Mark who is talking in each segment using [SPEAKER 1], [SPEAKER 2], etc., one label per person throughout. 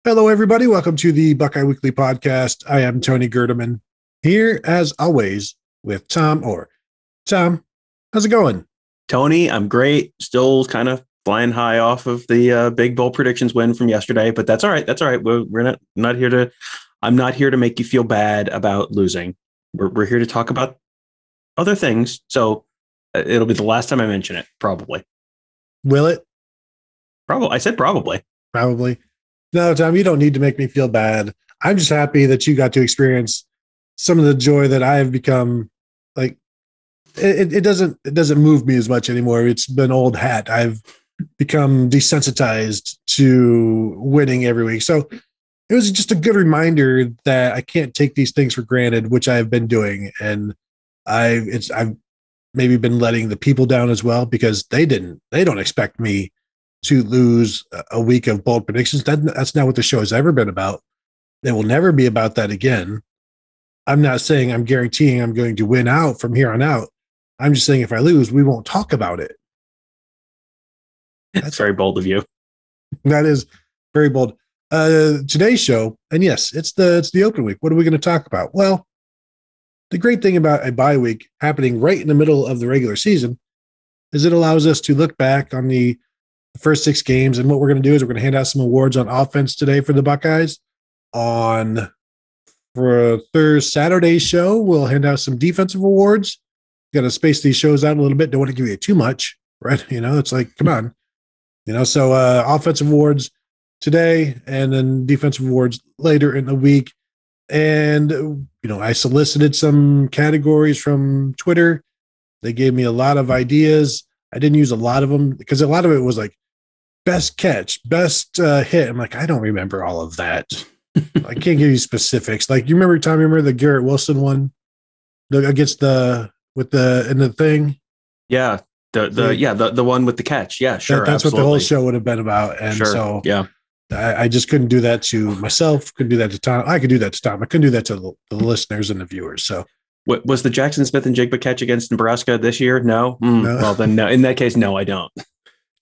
[SPEAKER 1] Hello, everybody. Welcome to the Buckeye Weekly Podcast. I am Tony Gerdeman, here as always with Tom Orr. Tom, how's it going?
[SPEAKER 2] Tony, I'm great. Still kind of flying high off of the big bowl predictions win from yesterday, but that's all right. That's all right. We're not here to. I'm not here to make you feel bad about losing. We're here to talk about other things. So it'll be the last time I mention it, probably.
[SPEAKER 1] Will it?
[SPEAKER 2] Probably. I said probably.
[SPEAKER 1] Probably. No, Tom, you don't need to make me feel bad. I'm just happy that you got to experience some of the joy that I have become. Like it doesn't move me as much anymore. It's been old hat. I've become desensitized to winning every week. So it was just a good reminder that I can't take these things for granted, which I've been doing. And I've maybe been letting the people down as well, because they don't expect me to lose a week of bold predictions. That's not what the show has ever been about. It will never be about that again. I'm not saying I'm guaranteeing I'm going to win out from here on out. I'm just saying if I lose, we won't talk about it.
[SPEAKER 2] That's very bold of you.
[SPEAKER 1] That is very bold. Today's show, and yes, it's the open week. What are we going to talk about? Well, the great thing about a bye week happening right in the middle of the regular season is it allows us to look back on the first 6 games. And what we're going to do is we're going to hand out some awards on offense today for the Buckeyes. For Saturday's show, we'll hand out some defensive awards. Got to space these shows out a little bit. Don't want to give you too much, right? It's like, come on. So offensive awards today, and then defensive awards later in the week. And, I solicited some categories from Twitter. They gave me a lot of ideas. I didn't use a lot of them because a lot of it was like best catch, best hit. I'm like, I don't remember all of that. I can't give you specifics. Like, you remember the Garrett Wilson one against in the thing?
[SPEAKER 2] Yeah. The one with the catch. Yeah, sure.
[SPEAKER 1] That's absolutely what the whole show would have been about. And
[SPEAKER 2] sure.
[SPEAKER 1] So
[SPEAKER 2] yeah,
[SPEAKER 1] I just couldn't do that to myself. Couldn't do that to Tom. I could do that to Tom. I couldn't do that to the listeners and the viewers. So
[SPEAKER 2] what was the Jackson Smith and Jigba catch against Nebraska this year? No.
[SPEAKER 1] No.
[SPEAKER 2] Well, then no. In that case, no, I don't.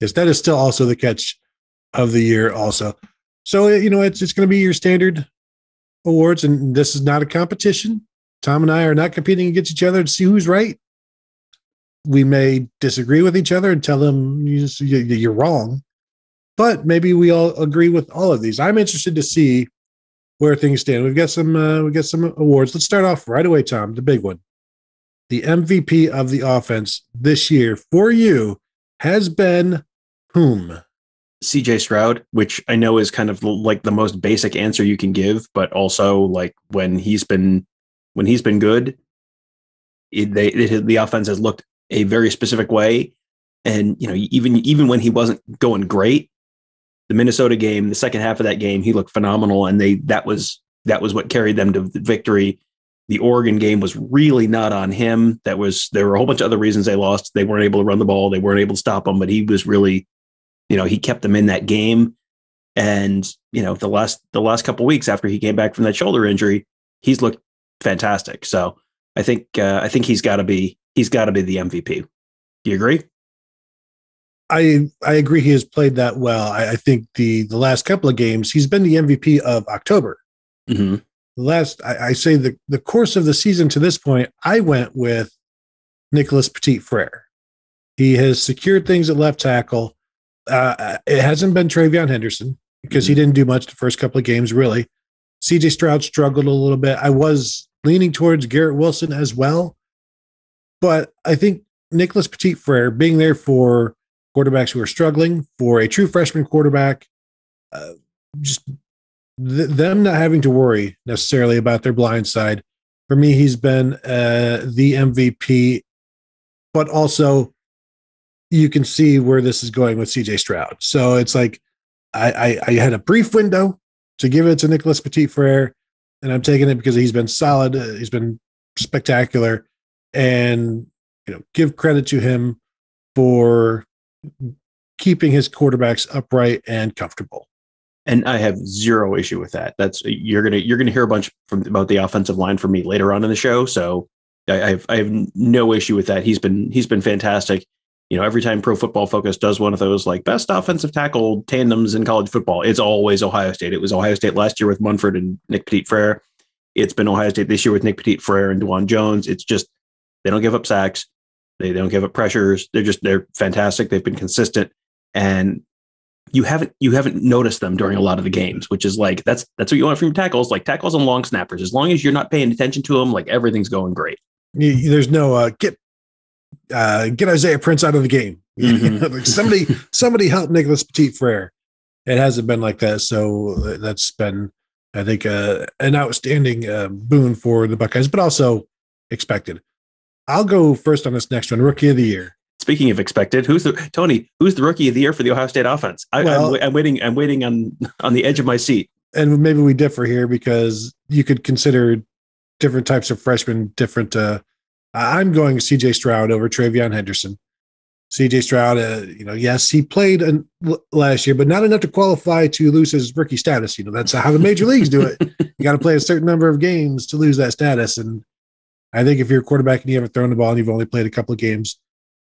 [SPEAKER 1] Yes, that is still also the catch of the year also. So, it's going to be your standard awards, and this is not a competition. Tom and I are not competing against each other to see who's right. We may disagree with each other and tell them you're wrong, but maybe we all agree with all of these. I'm interested to see where things stand. We've got some awards. Let's start off right away, Tom, the big one. The MVP of the offense this year for you has been whom?
[SPEAKER 2] CJ Stroud, which I know is kind of like the most basic answer you can give, but also like when he's been good, the offense has looked a very specific way. And, even when he wasn't going great, the Minnesota game, the second half of that game, he looked phenomenal. And that was what carried them to the victory. The Oregon game was really not on him. There were a whole bunch of other reasons they lost. They weren't able to run the ball. They weren't able to stop him, but he was really, he kept them in that game. And, the last couple of weeks after he came back from that shoulder injury, he's looked fantastic. So I think he's got to be the MVP. Do you agree?
[SPEAKER 1] I agree. He has played that well. I think the last couple of games, he's been the MVP of October.
[SPEAKER 2] Mm-hmm.
[SPEAKER 1] I say the course of the season to this point, I went with Nicholas Petit-Frere. He has secured things at left tackle. It hasn't been Travion Henderson because he didn't do much the first couple of games, really. CJ Stroud struggled a little bit. I was leaning towards Garrett Wilson as well. But I think Nicholas Petit-Frere being there for quarterbacks who are struggling, for a true freshman quarterback, just them not having to worry necessarily about their blind side. For me, he's been the MVP, but also you can see where this is going with CJ Stroud. So it's like I had a brief window to give it to Nicholas Petit-Frere, and I'm taking it because he's been solid. He's been spectacular, and give credit to him for keeping his quarterbacks upright and comfortable.
[SPEAKER 2] And I have zero issue with that. You're gonna hear a bunch about the offensive line from me later on in the show. So I have no issue with that. He's been fantastic. every time Pro Football Focus does one of those like best offensive tackle tandems in college football, it's always Ohio State. It was Ohio State last year with Munford and Nick Petit-Frere. It's been Ohio State this year with Nick Petit-Frere and DeJuan Jones. It's just, they don't give up sacks. They don't give up pressures. They're fantastic. They've been consistent. And you haven't noticed them during a lot of the games, which is like, that's what you want from your tackles, like tackles and long snappers. As long as you're not paying attention to them, like everything's going great.
[SPEAKER 1] There's no get Isaiah Prince out of the game.
[SPEAKER 2] Mm-hmm.
[SPEAKER 1] Like somebody help Nicholas Petit-Frere. It hasn't been like that. So that's been, I think, an outstanding boon for the Buckeyes, but also expected. I'll go first on this next one, Rookie of the Year.
[SPEAKER 2] Speaking of expected, who's the Rookie of the Year for the Ohio State offense? I'm waiting on the edge of my seat.
[SPEAKER 1] And maybe we differ here because you could consider different types of freshmen different. I'm going CJ Stroud over Travion Henderson. CJ Stroud, yes, he played last year, but not enough to qualify to lose his rookie status. That's how the major leagues do it. You got to play a certain number of games to lose that status. And I think if you're a quarterback and you haven't thrown the ball and you've only played a couple of games,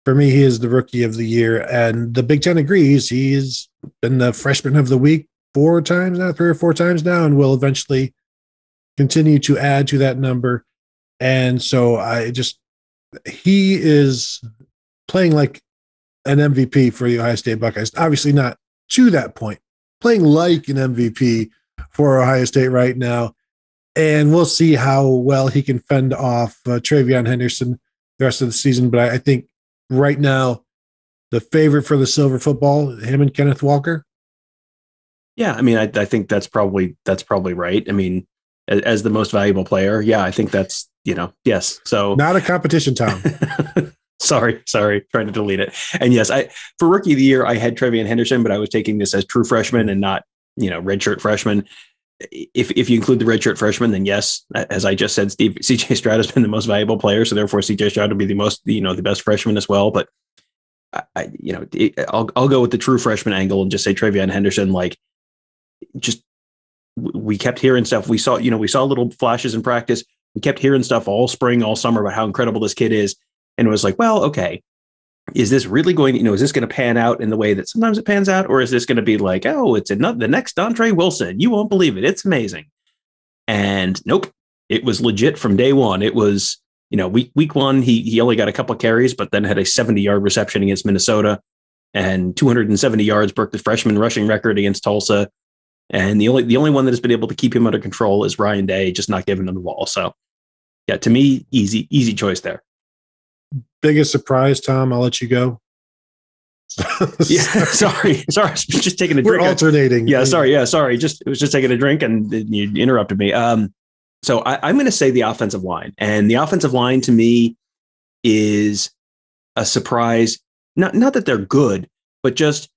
[SPEAKER 1] for me, he is the Rookie of the Year. And the Big Ten agrees. He's been the Freshman of the Week 3 or 4 times now, and will eventually continue to add to that number. And so he is playing like an MVP for the Ohio State Buckeyes. Obviously not to that point, playing like an MVP for Ohio State right now. And we'll see how well he can fend off Travion Henderson the rest of the season. But I think right now, the favorite for the silver football, him and Kenneth Walker.
[SPEAKER 2] Yeah, I mean, I think that's probably right. I mean, as the most valuable player, yeah, I think that's, yes. So
[SPEAKER 1] not a competition, Tom.
[SPEAKER 2] Sorry, trying to delete it. And yes, for Rookie of the Year, I had Travion Henderson, but I was taking this as true freshman and not, redshirt freshman. If you include the redshirt freshman, then yes, as I just said, CJ Stroud has been the most valuable player, so therefore CJ Stroud will be the most, the best freshman as well. But I'll go with the true freshman angle and just say Travion Henderson. Like, just we kept hearing stuff. We saw little flashes in practice. We kept hearing stuff all spring, all summer about how incredible this kid is, and it was like, well, okay, is this really going? Is this going to pan out in the way that sometimes it pans out, or is this going to be like, oh, it's the next Andre Wilson? You won't believe it. It's amazing. And nope, it was legit from day one. It was, week one, he only got a couple of carries, but then had a 70-yard reception against Minnesota, and 270 yards, broke the freshman rushing record against Tulsa. And the only one that has been able to keep him under control is Ryan Day, just not giving him the ball. So, yeah, to me, easy choice there.
[SPEAKER 1] Biggest surprise, Tom, I'll let you go.
[SPEAKER 2] Yeah, sorry. Just taking a drink.
[SPEAKER 1] We're alternating.
[SPEAKER 2] Yeah, sorry. It was just taking a drink and you interrupted me. So I'm going to say the offensive line, and the offensive line to me is a surprise. Not that they're good, but just,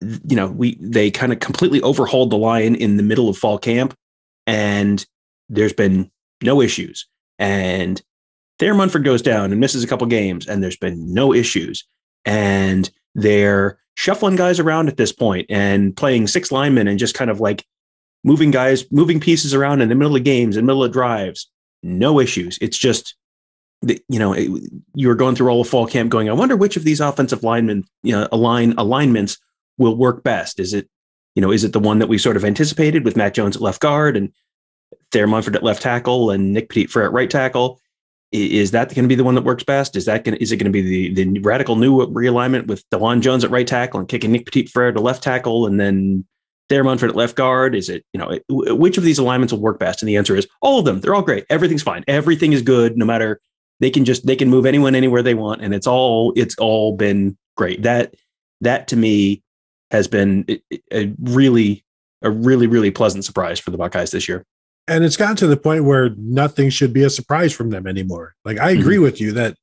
[SPEAKER 2] they kind of completely overhauled the line in the middle of fall camp, and there's been no issues. And Thayer Munford goes down and misses a couple games, and there's been no issues. And they're shuffling guys around at this point and playing 6 linemen and just kind of like moving pieces around in the middle of games and middle of drives. No issues. It's just, you were going through all of fall camp going, I wonder which of these offensive linemen, alignments will work best. Is it the one that we sort of anticipated with Matt Jones at left guard and Thayer Munford at left tackle and Nick Petit-Frere at right tackle? Is that going to be the one that works best? Is it going to be the radical new realignment with DeJuan Jones at right tackle and kicking Nick Petit-Frere to left tackle and then Thayer Munford at left guard? Is it, which of these alignments will work best? And the answer is all of them. They're all great. Everything's fine. Everything is good. No matter, they can move anyone anywhere they want, and it's all been great. That to me has been a really pleasant surprise for the Buckeyes this year.
[SPEAKER 1] And it's gotten to the point where nothing should be a surprise from them anymore. Like, I agree with you that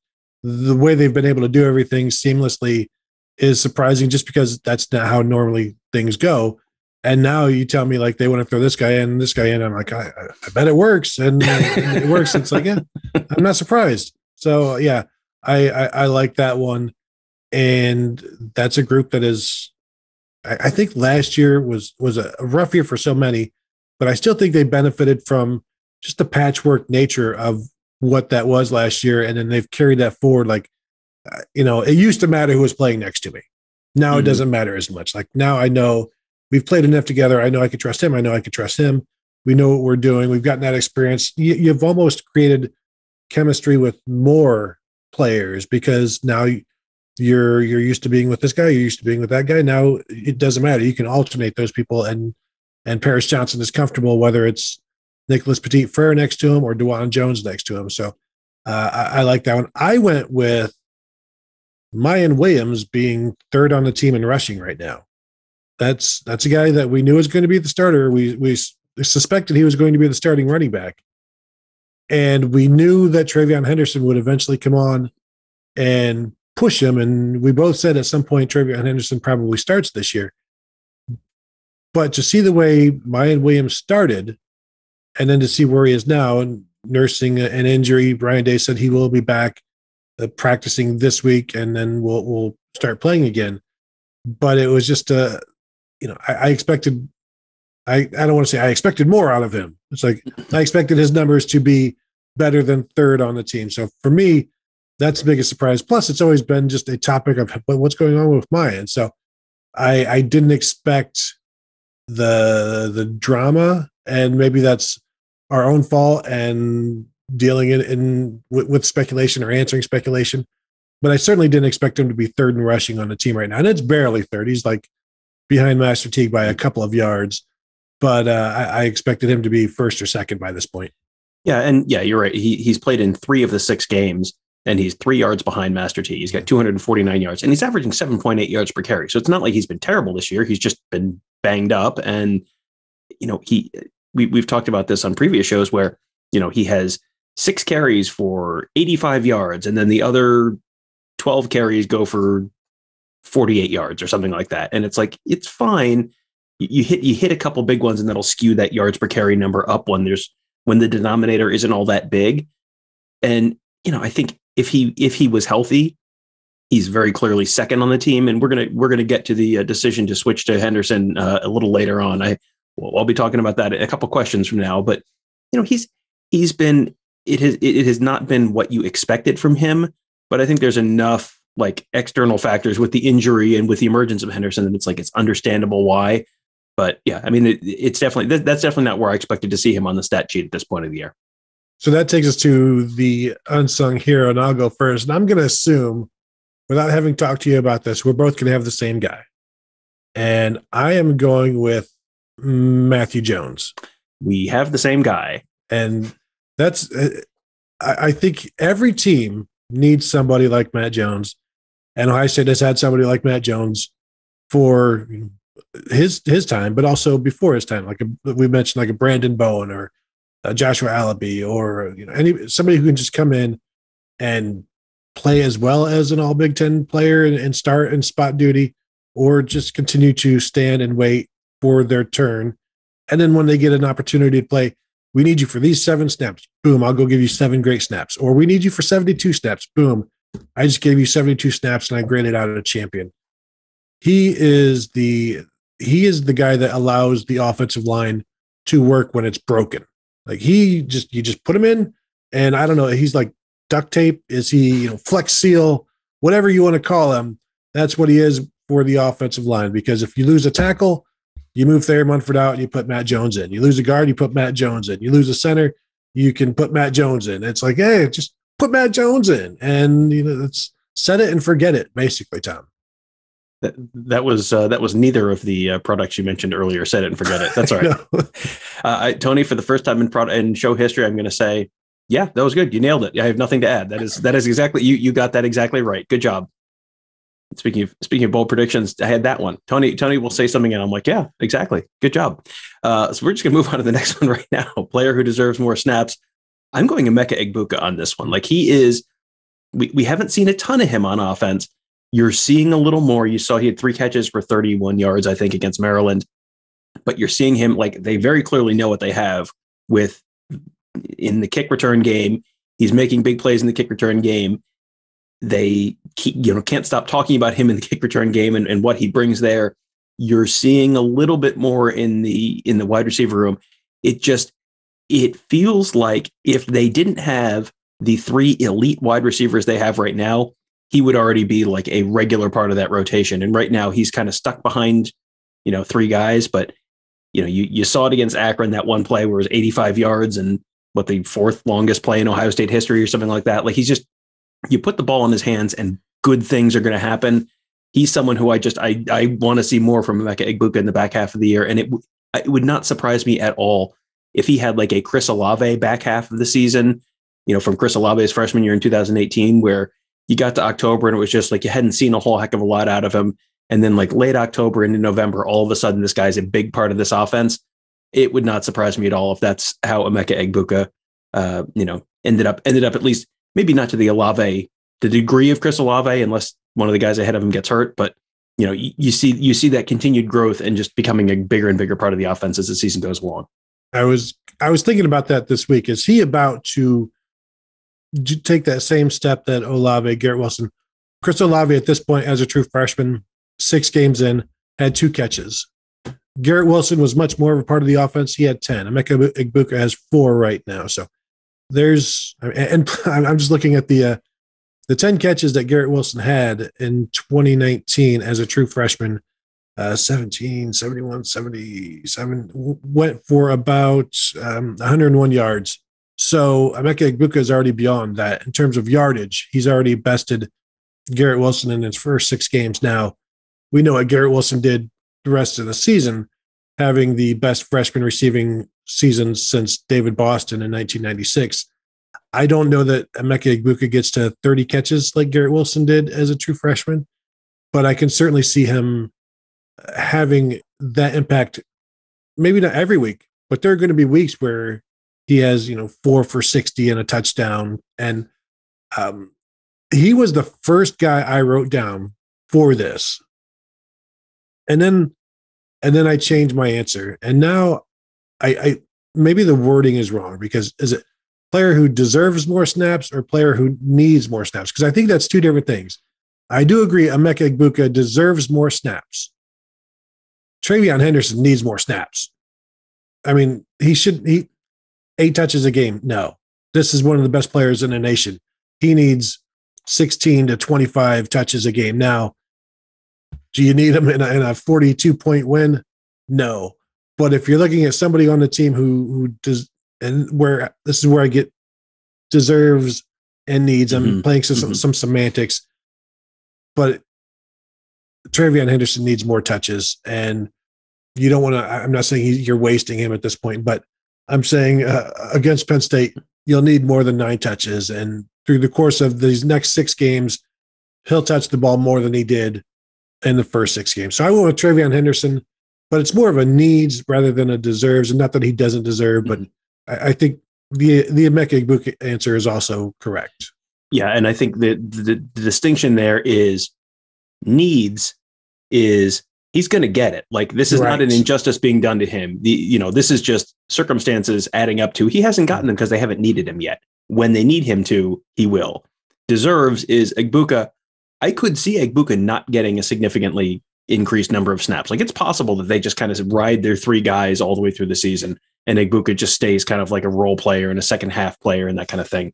[SPEAKER 1] the way they've been able to do everything seamlessly is surprising, just because that's not how normally things go. And now you tell me like they want to throw this guy in, I'm like, I bet it works. And it works. It's like, yeah, I'm not surprised. So yeah, I like that one. And that's a group that is, I think last year was a rough year for so many, but I still think they benefited from just the patchwork nature of what that was last year. And then they've carried that forward. Like, it used to matter who was playing next to me. Now it doesn't matter as much. Like now I know we've played enough together. I know I can trust him. I know I can trust him. We know what we're doing. We've gotten that experience. You've almost created chemistry with more players because now you're used to being with this guy. You're used to being with that guy. Now it doesn't matter. You can alternate those people, and Paris Johnson is comfortable whether it's Nicholas Petit-Frere next to him or DeJuan Jones next to him. So I like that one. I went with Mayan Williams being third on the team in rushing right now. That's a guy that we knew was going to be the starter. We suspected he was going to be the starting running back. And we knew that TreVeyon Henderson would eventually come on and push him. And we both said at some point TreVeyon Henderson probably starts this year. But to see the way Mayan Williams started and then to see where he is now and nursing an injury, Brian Day said he will be back practicing this week and then we'll start playing again. But it was just, I expected, I don't want to say I expected more out of him. It's like I expected his numbers to be better than third on the team. So for me, that's the biggest surprise. Plus, it's always been just a topic of what's going on with Mayan. So I didn't expect the drama, and maybe that's our own fault and dealing with speculation or answering speculation. But I certainly didn't expect him to be third in rushing on the team right now. And it's barely third. He's like behind Master Teague by a couple of yards. But I expected him to be first or second by this point.
[SPEAKER 2] Yeah, and yeah, you're right. He's played in 3 of the 6 games, and he's 3 yards behind Master Teague. He's got 249 yards, and he's averaging 7.8 yards per carry. So it's not like he's been terrible this year. He's just been banged up. And, we've talked about this on previous shows where, he has 6 carries for 85 yards, and then the other 12 carries go for 48 yards or something like that. And it's like, it's fine. You hit a couple big ones, and that'll skew that yards per carry number up when the denominator isn't all that big. And, I think if he was healthy, he's very clearly second on the team. And we're going to get to the decision to switch to Henderson a little later on. I'll be talking about that a couple questions from now, but he's been, it has not been what you expected from him, but I think there's enough like external factors with the injury and with the emergence of Henderson that it's like, it's understandable why. But yeah, I mean, it's definitely, that's definitely not where I expected to see him on the stat sheet at this point of the year.
[SPEAKER 1] So that takes us to the unsung hero, and I'll go first. And I'm going to assume, without having talked to you about this, we're both going to have the same guy. And I am going with Matthew Jones.
[SPEAKER 2] We have the same guy.
[SPEAKER 1] And that's, I think every team needs somebody like Matt Jones. And Ohio State has had somebody like Matt Jones for his time, but also before his time, like we mentioned, like a Brandon Bowen or Joshua Alabi, or somebody who can just come in and play as well as an all Big Ten player and start in spot duty, or just continue to stand and wait for their turn. And then when they get an opportunity to play, we need you for these 7 snaps. Boom, I'll go give you 7 great snaps. Or we need you for 72 snaps. Boom, I just gave you 72 snaps and I graded out a champion. He is the guy that allows the offensive line to work when it's broken. Like you just put him in, and I don't know, he's like duct tape. Is he, Flex Seal, whatever you want to call him? That's what he is for the offensive line. Because if you lose a tackle, you move Thayer Munford out and you put Matt Jones in. You lose a guard, you put Matt Jones in. You lose a center, you can put Matt Jones in. It's like, hey, just put Matt Jones in, and it's set it and forget it, basically, Tom.
[SPEAKER 2] That was neither of the products you mentioned earlier. Set it and forget it. That's all right. Tony, for the first time in show history, I'm going to say, yeah, that was good. You nailed it. I have nothing to add. That is exactly, you got that exactly right. Good job. Speaking of bold predictions, I had that one. Tony will say something and I'm like, yeah, exactly. Good job. So we're just going to move on to the next one right now. Player who deserves more snaps. I'm going Emeka Egbuka on this one. Like he is, we haven't seen a ton of him on offense. You're seeing a little more. You saw he had 3 catches for 31 yards, I think, against Maryland. But you're seeing him, like, they very clearly know what they have with in the kick return game. He's making big plays in the kick return game. They can't stop talking about him in the kick return game and what he brings there. You're seeing a little bit more in the wide receiver room. It feels like if they didn't have the 3 elite wide receivers they have right now, he would already be like a regular part of that rotation. And right now he's kind of stuck behind, three guys, but you saw it against Akron, that one play where it was 85 yards and what, the fourth longest play in Ohio State history or something like that. Like, you put the ball in his hands and good things are going to happen. He's someone who I want to see more from Emeka Egbuka in the back half of the year. And it would not surprise me at all if he had like a Chris Olave back half of the season, from Chris Olave's freshman year in 2018, where you got to October and it was just like you hadn't seen a whole heck of a lot out of him. And then like late October into November, all of a sudden this guy's a big part of this offense. It would not surprise me at all if that's how Emeka Egbuka, ended up at least, maybe not to the degree of Chris Olave, unless one of the guys ahead of him gets hurt. But you see that continued growth and just becoming a bigger and bigger part of the offense as the season goes along.
[SPEAKER 1] I was thinking about that this week. Is he about to take that same step that Olave, Garrett Wilson? Chris Olave at this point as a true freshman, 6 games in, had 2 catches. Garrett Wilson was much more of a part of the offense. He had 10. Emeka Egbuka has 4 right now. So and I'm just looking at the 10 catches that Garrett Wilson had in 2019 as a true freshman. 17, 71, 77, went for about 101 yards. So Emeka Egbuka is already beyond that in terms of yardage. He's already bested Garrett Wilson in his first 6 games. Now, we know what Garrett Wilson did the rest of the season, having the best freshman receiving season since David Boston in 1996. I don't know that Emeka Egbuka gets to 30 catches like Garrett Wilson did as a true freshman, but I can certainly see him having that impact, maybe not every week, but there are going to be weeks where he has, 4 for 60 and a touchdown. And he was the first guy I wrote down for this. And then I changed my answer. And now I maybe the wording is wrong, because is it player who deserves more snaps or player who needs more snaps? Because I think that's 2 different things. I do agree Emeka Egbuka deserves more snaps. TreVeyon Henderson needs more snaps. I mean, he 8 touches a game. No, this is one of the best players in the nation. He needs 16 to 25 touches a game. Now, do you need him in a 42-point win? No. But if you're looking at somebody on the team who does, and where this is where I get deserves and needs, I'm playing some semantics, but TreVeyon Henderson needs more touches, and you don't want to. I'm not saying you're wasting him at this point, but I'm saying against Penn State, you'll need more than 9 touches, and through the course of these next 6 games, he'll touch the ball more than he did in the first 6 games. So I went with TreVeyon Henderson, but it's more of a needs rather than a deserves, and not that he doesn't deserve, but I think the Emeka Egbuka answer is also correct.
[SPEAKER 2] Yeah, and I think that the distinction there is needs is he's going to get it. Like, this is not an injustice being done to him. This is just circumstances adding up to he hasn't gotten them because they haven't needed him yet. When they need him to, he will. Deserves is Egbuka. I could see Egbuka not getting a significantly increased number of snaps. Like, it's possible that they just kind of ride their 3 guys all the way through the season, and Egbuka just stays kind of like a role player and a second half player and that kind of thing.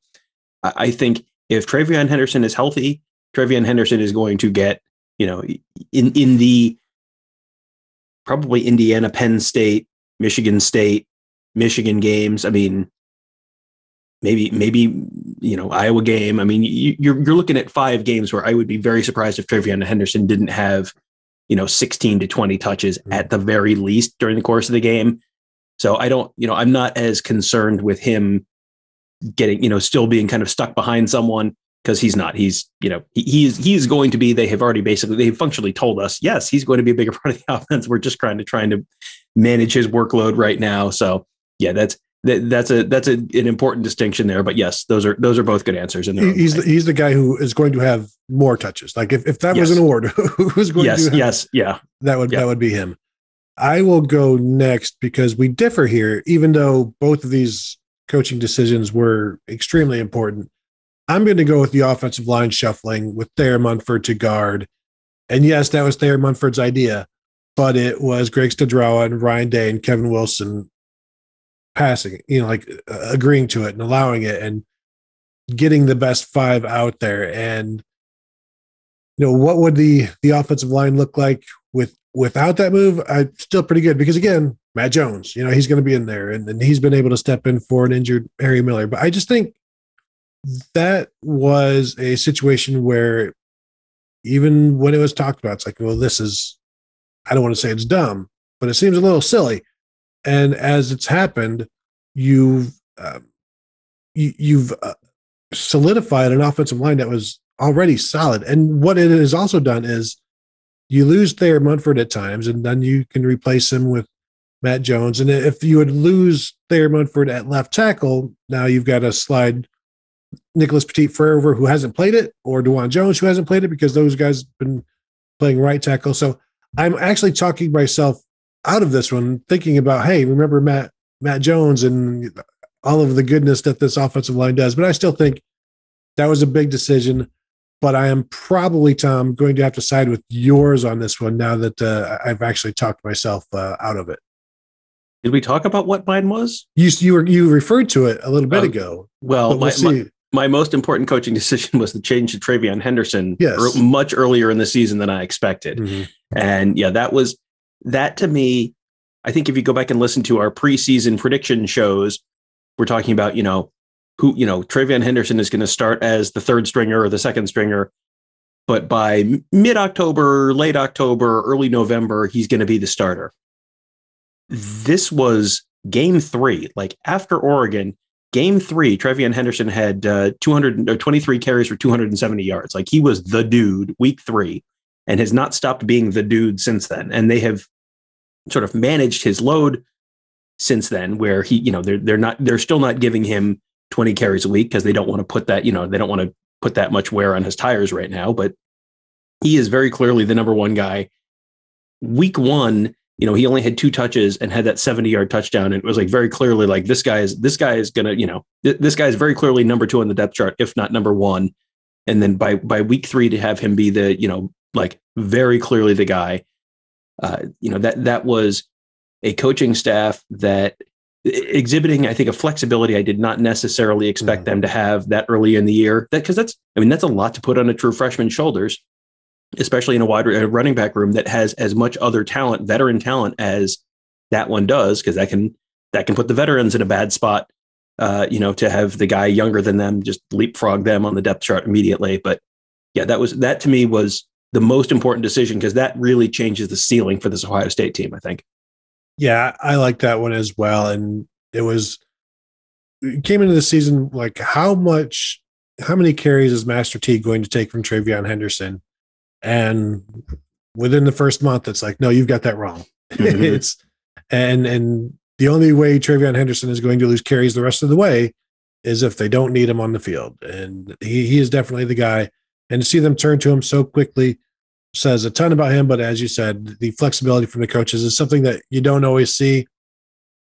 [SPEAKER 2] I think if TreVeyon Henderson is healthy, TreVeyon Henderson is going to get, in the probably Indiana, Penn State, Michigan games. I mean, maybe Iowa game. I mean, you're looking at 5 games where I would be very surprised if TreVeyon Henderson didn't have 16 to 20 touches at the very least during the course of the game. So I don't, I'm not as concerned with him getting, still being kind of stuck behind someone, because he's not. He's he's going to be. They've functionally told us, yes, he's going to be a bigger part of the offense. We're just trying to manage his workload right now. So yeah, that's an important distinction there. But yes, those are both good answers. And
[SPEAKER 1] he's the guy who is going to have more touches. Like if that was an award, who's going to? That would be him. I will go next because we differ here, even though both of these coaching decisions were extremely important. I'm going to go with the offensive line shuffling with Thayer Munford to guard. And yes, that was Thayer Munford's idea, but it was Greg Studrawa and Ryan Day and Kevin Wilson passing, agreeing to it and allowing it and getting the best 5 out there. And what would the offensive line look like without that move? Still pretty good because again, Matt Jones, he's going to be in there and he's been able to step in for an injured Harry Miller. But I just think that was a situation where even when it was talked about, it's like, well, I don't want to say it's dumb, but it seems a little silly. And as it's happened, you've solidified an offensive line that was already solid. And what it has also done is you lose Thayer Munford at times, and then you can replace him with Matt Jones. And if you would lose Thayer Munford at left tackle, now you've got to slide Nicholas Petit-Frere over, who hasn't played it, or DeJuan Jones, who hasn't played it, because those guys have been playing right tackle. So I'm actually talking myself out of this one, thinking about, hey, remember Matt Jones and all of the goodness that this offensive line does. But I still think that was a big decision. But I am probably, Tom, going to have to side with yours on this one now that I've actually talked myself out of it.
[SPEAKER 2] Did we talk about what mine was?
[SPEAKER 1] You referred to it a little bit ago.
[SPEAKER 2] Well, my most important coaching decision was the change to TreVeyon Henderson much earlier in the season than I expected. Mm-hmm. And yeah, that to me, I think if you go back and listen to our preseason prediction shows, we're talking about, TreVeyon Henderson is going to start as the third stringer or the second stringer, but by mid-October, late October, early November, he's going to be the starter. This was game 3, like after Oregon, game 3, TreVeyon Henderson had 223 carries for 270 yards. Like he was the dude week 3 and has not stopped being the dude since then. And they have sort of managed his load since then, where they're still not giving him 20 carries a week because they don't want to put that, they don't want to put that much wear on his tires right now, but he is very clearly the number one guy. Week 1, he only had 2 touches and had that 70-yard touchdown. And it was like very clearly like this guy is gonna, this guy is very clearly number 2 on the depth chart, if not number 1. And then by week 3 to have him be the, like very clearly the guy, that was a coaching staff that exhibiting, I think, a flexibility I did not necessarily expect them to have that early in the year. Because that's a lot to put on a true freshman's shoulders, especially in a running back room that has as much other talent, veteran talent, as that one does, because that can put the veterans in a bad spot, to have the guy younger than them just leapfrog them on the depth chart immediately. But yeah, that to me was the most important decision, because that really changes the ceiling for this Ohio State team, I think.
[SPEAKER 1] Yeah, I like that one as well. And it came into the season like how many carries is Master T going to take from TreVeyon Henderson? And within the first month, it's like, no, you've got that wrong. Mm-hmm. and the only way TreVeyon Henderson is going to lose carries the rest of the way is if they don't need him on the field. And he is definitely the guy. And to see them turn to him so quickly says a ton about him. But as you said, the flexibility from the coaches is something that you don't always see.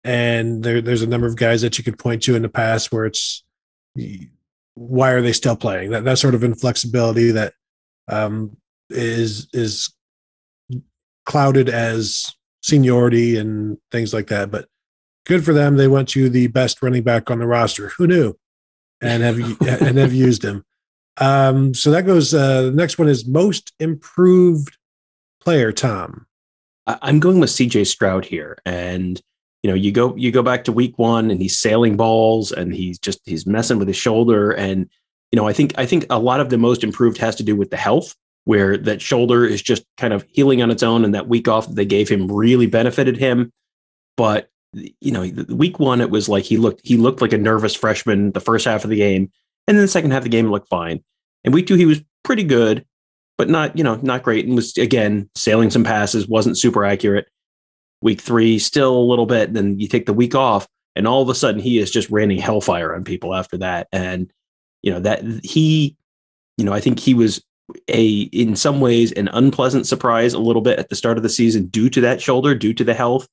[SPEAKER 1] And there's a number of guys that you could point to in the past where it's, why are they still playing? That sort of inflexibility that is clouded as seniority and things like that. But good for them. They went to the best running back on the roster. Who knew? And have used him. So that goes. The next one is most improved player. Tom,
[SPEAKER 2] I'm going with CJ Stroud here, and you go back to week 1, and he's sailing balls, and he's messing with his shoulder, and I think a lot of the most improved has to do with the health, where that shoulder is just kind of healing on its own, and that week off that they gave him really benefited him. But week 1, it was like he looked like a nervous freshman the first half of the game, and then the second half of the game looked fine. And week 2, he was pretty good, but not great, and was again sailing some passes, wasn't super accurate. Week 3, still a little bit. Then you take the week off, and all of a sudden he is just raining hellfire on people after that. And that he, I think he was in some ways an unpleasant surprise a little bit at the start of the season due to that shoulder, due to the health.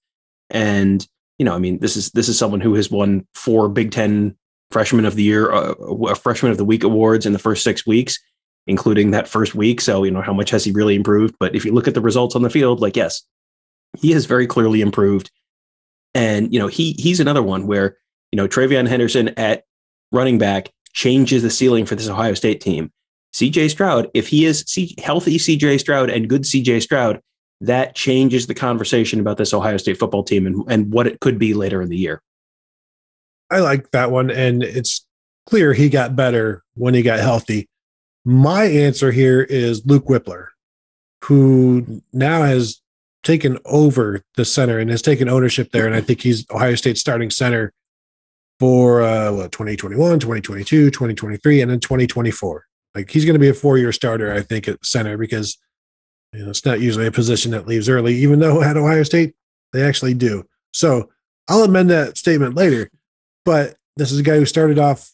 [SPEAKER 2] And this is someone who has won 4 Big Ten Freshman of the Year, Freshman of the Week awards in the first 6 weeks, including that first week. So, how much has he really improved? But if you look at the results on the field, like, yes, he has very clearly improved. And, he's another one where, TreVeyon Henderson at running back changes the ceiling for this Ohio State team. CJ Stroud, if he is healthy CJ Stroud and good CJ Stroud, that changes the conversation about this Ohio State football team and what it could be later in the year.
[SPEAKER 1] I like that one. And it's clear he got better when he got healthy. My answer here is Luke Whipler, who now has taken over the center and has taken ownership there. And I think he's Ohio State starting center for 2021, 2022, 2023, and then 2024. Like he's going to be a 4-year starter, I think, at center because it's not usually a position that leaves early, even though at Ohio State they actually do. So I'll amend that statement later. But this is a guy who started off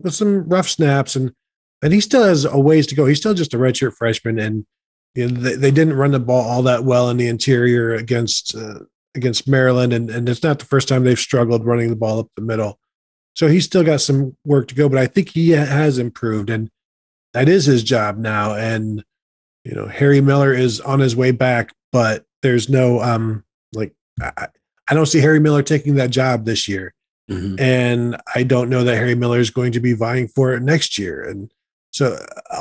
[SPEAKER 1] with some rough snaps, and he still has a ways to go. He's still just a redshirt freshman, and they didn't run the ball all that well in the interior against Maryland, and it's not the first time they've struggled running the ball up the middle. So he's still got some work to go, but I think he has improved, and that is his job now. And Harry Miller is on his way back, but there's no I don't see Harry Miller taking that job this year. Mm-hmm. And I don't know that Harry Miller is going to be vying for it next year. And so,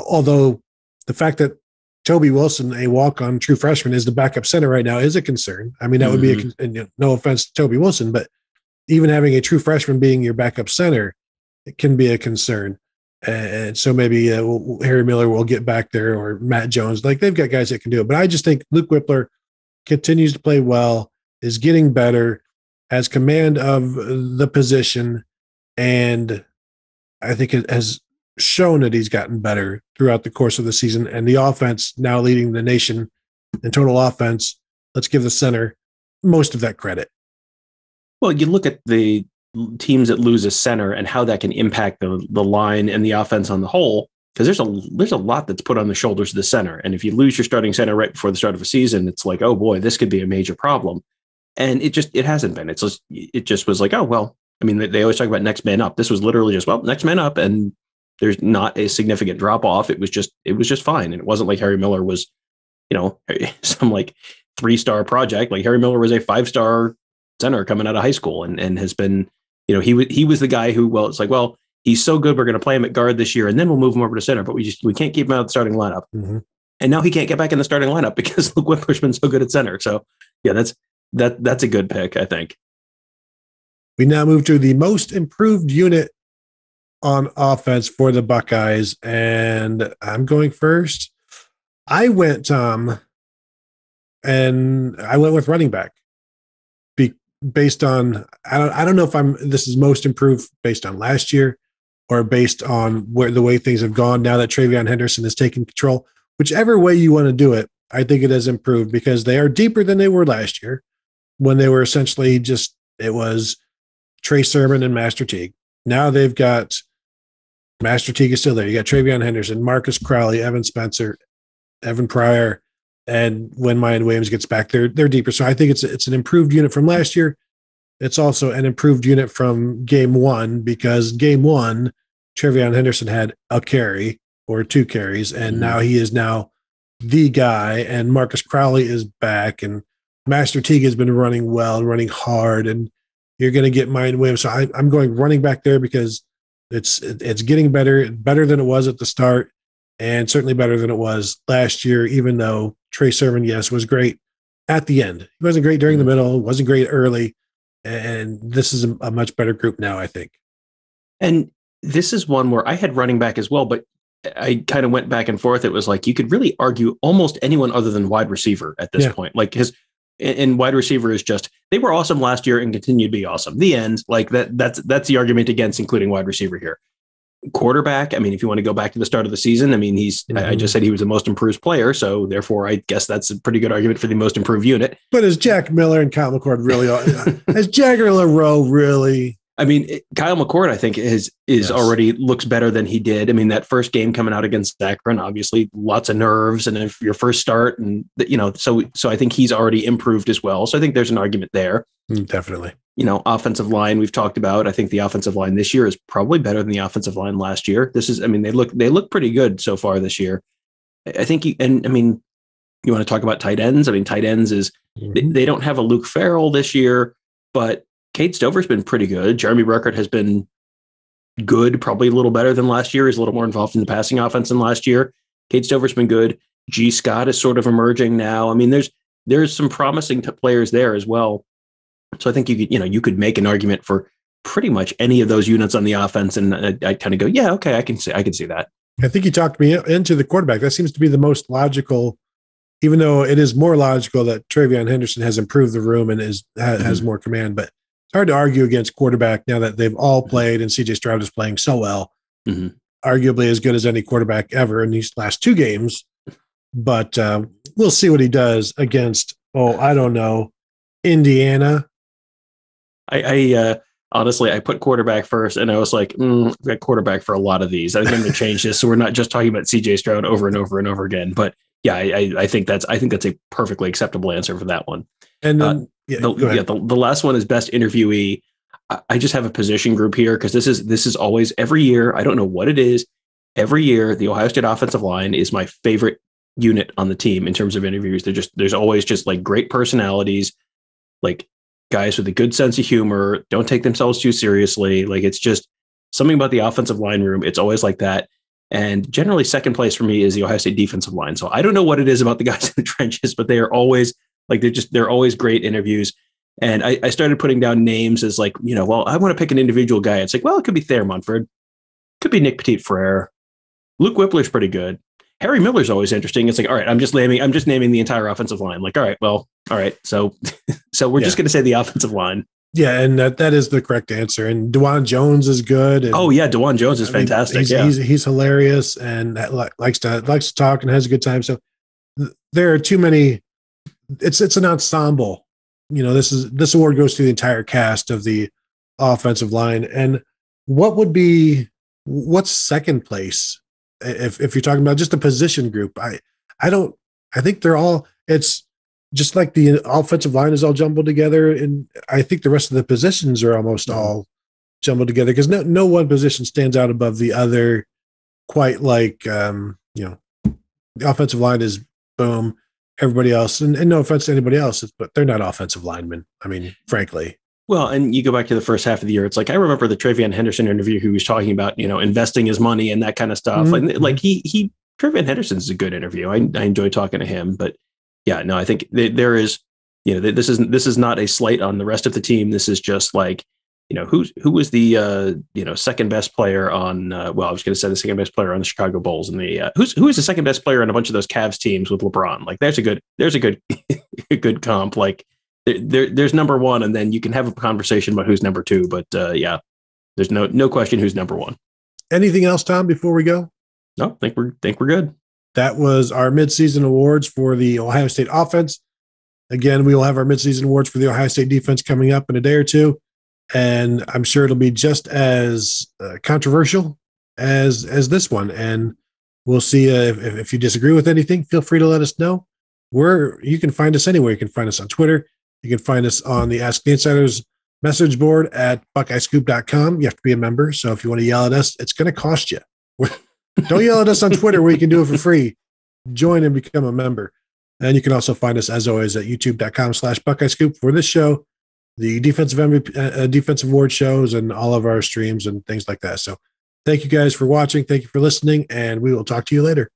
[SPEAKER 1] although the fact that Toby Wilson, a walk-on true freshman, is the backup center right now is a concern. I mean, that would be no offense to Toby Wilson, but even having a true freshman being your backup center, it can be a concern. And so maybe Harry Miller will get back there, or Matt Jones. Like, they've got guys that can do it. But I just think Luke Whipler continues to play well, is getting better, has command of the position, and I think it has shown that he's gotten better throughout the course of the season. And the offense now leading the nation in total offense. Let's give the center most of that credit.
[SPEAKER 2] Well, you look at the teams that lose a center and how that can impact the line and the offense on the whole, because there's a lot that's put on the shoulders of the center. And if you lose your starting center right before the start of a season, it's like, oh boy, this could be a major problem. And it hasn't been. It just was like, oh, well, I mean, they always talk about next man up. This was literally just, well, next man up. And there's not a significant drop off. It was just fine. And it wasn't like Harry Miller was, some like 3-star project. Like Harry Miller was a 5-star center coming out of high school and has been, he was the guy who, well, it's like, well, he's so good, we're going to play him at guard this year and then we'll move him over to center, but we can't keep him out of the starting lineup. Mm-hmm. And now he can't get back in the starting lineup because Luke Whipler's been so good at center. So yeah, that's a good pick, I think.
[SPEAKER 1] We now move to the most improved unit on offense for the Buckeyes, and I'm going first. I went, Tom, and I went with running back. Based on, I don't know if this is most improved based on last year or based on the way things have gone now that TreVeyon Henderson has taken control. Whichever way you want to do it, I think it has improved because they are deeper than they were last year when they were essentially it was Trey Sermon and Master Teague. Now they've got Master Teague is still there. You got TreVeyon Henderson, Marcus Crowley, Evan Spencer, Evan Pryor, and when Mayan Williams gets back, they're deeper. So I think it's an improved unit from last year. It's also an improved unit from game one because game one, TreVeyon Henderson had a carry or 2 carries, and now he is now the guy, and Marcus Crowley is back, and Master Teague has been running well, running hard, and you're going to get Mayan Williams. So I'm going running back there because it's getting better than it was at the start, and certainly better than it was last year, even though Trey Sermon, yes, was great at the end. He wasn't great during the middle, wasn't great early, and this is a much better group now, I think.
[SPEAKER 2] And this is one where I had running back as well, but I kind of went back and forth. It was like you could really argue almost anyone other than wide receiver at this point. Like and wide receiver is just, they were awesome last year and continue to be awesome. The end. Like that's the argument against including wide receiver here. Quarterback, I mean, if you want to go back to the start of the season, I mean, I just said he was the most improved player. So therefore, I guess that's a pretty good argument for the most improved unit.
[SPEAKER 1] But is Jack Miller and Kyle McCord really, has Jagger LaRoe really?
[SPEAKER 2] I mean, Kyle McCord, I think is already looks better than he did. I mean, that first game coming out against Akron, obviously lots of nerves, and if your first start, and so I think he's already improved as well. So I think there's an argument there.
[SPEAKER 1] Definitely.
[SPEAKER 2] Offensive line we've talked about. I think the offensive line this year is probably better than the offensive line last year. They look pretty good so far this year. I think you want to talk about tight ends. I mean, tight ends is they don't have a Luke Farrell this year, but Cade Stover's been pretty good. Jeremy Ruckert has been good, probably a little better than last year. He's a little more involved in the passing offense than last year. Cade Stover's been good. G. Scott is sort of emerging now. I mean, there's some promising players there as well. So I think you could make an argument for pretty much any of those units on the offense, and I kind of go, yeah, okay, I can see that.
[SPEAKER 1] I think you talked me into the quarterback. That seems to be the most logical, even though it is more logical that Travion Henderson has improved the room and has more command. But it's hard to argue against quarterback now that they've all played and CJ Stroud is playing so well, arguably as good as any quarterback ever in these last 2 games. But we'll see what he does against, I don't know, Indiana.
[SPEAKER 2] I honestly, I put quarterback first, and I was like, I got quarterback for a lot of these. I'm going to change this, so we're not just talking about CJ Stroud over and over and over again. But yeah, I think that's a perfectly acceptable answer for that one. And then, the last one is best interviewee. I just have a position group here because this is always every year. I don't know what it is. Every year, the Ohio State offensive line is my favorite unit on the team in terms of interviews. There's always just like great personalities, like guys with a good sense of humor, don't take themselves too seriously. Like, it's just something about the offensive line room. It's always like that. And generally second place for me is the Ohio State defensive line. So I don't know what it is about the guys in the trenches, but they are always like, they're always great interviews. And I started putting down names as like, well, I want to pick an individual guy. It's like, well, it could be Thayer Munford. Could be Nick Petit-Frere. Luke Whipler's pretty good. Harry Miller's always interesting. It's like, all right, I'm just naming the entire offensive line. Like, all right. So we're just going to say the offensive line.
[SPEAKER 1] Yeah. And that is the correct answer. And DeJuan Jones is good. And,
[SPEAKER 2] DeJuan Jones is fantastic.
[SPEAKER 1] He's hilarious and likes to talk and has a good time. So there are too many. It's an ensemble. This award goes to the entire cast of the offensive line. And what's second place? If you're talking about just a position group, I think they're all, it's just like the offensive line is all jumbled together. And I think the rest of the positions are almost all jumbled together because no one position stands out above the other quite like, the offensive line is boom, everybody else. And no offense to anybody else, but they're not offensive linemen. I mean, frankly.
[SPEAKER 2] Well, and you go back to the first half of the year. It's like I remember the Travion Henderson interview. He was talking about investing his money and that kind of stuff. Mm-hmm. Like Travion Henderson is a good interview. I enjoy talking to him. But yeah, no, I think there is this is not a slight on the rest of the team. This is just like who was the second best player on. I was going to say the second best player on the Chicago Bulls and the who is the second best player on a bunch of those Cavs teams with LeBron. Like there's a good a good comp. Like. There's number one, and then you can have a conversation about who's number two. But there's no question who's number one.
[SPEAKER 1] Anything else, Tom, before we go?
[SPEAKER 2] No, think we're good.
[SPEAKER 1] That was our midseason awards for the Ohio State offense. Again, we will have our midseason awards for the Ohio State defense coming up in a day or two, and I'm sure it'll be just as controversial as this one. And we'll see if you disagree with anything. Feel free to let us know. You can find us anywhere. You can find us on Twitter. You can find us on the Ask the Insiders message board at BuckeyeScoop.com. You have to be a member. So if you want to yell at us, it's going to cost you. Don't yell at us on Twitter where you can do it for free. Join and become a member. And you can also find us, as always, at youtube.com/BuckeyeScoop for this show, the defensive award shows, and all of our streams and things like that. So thank you guys for watching. Thank you for listening. And we will talk to you later.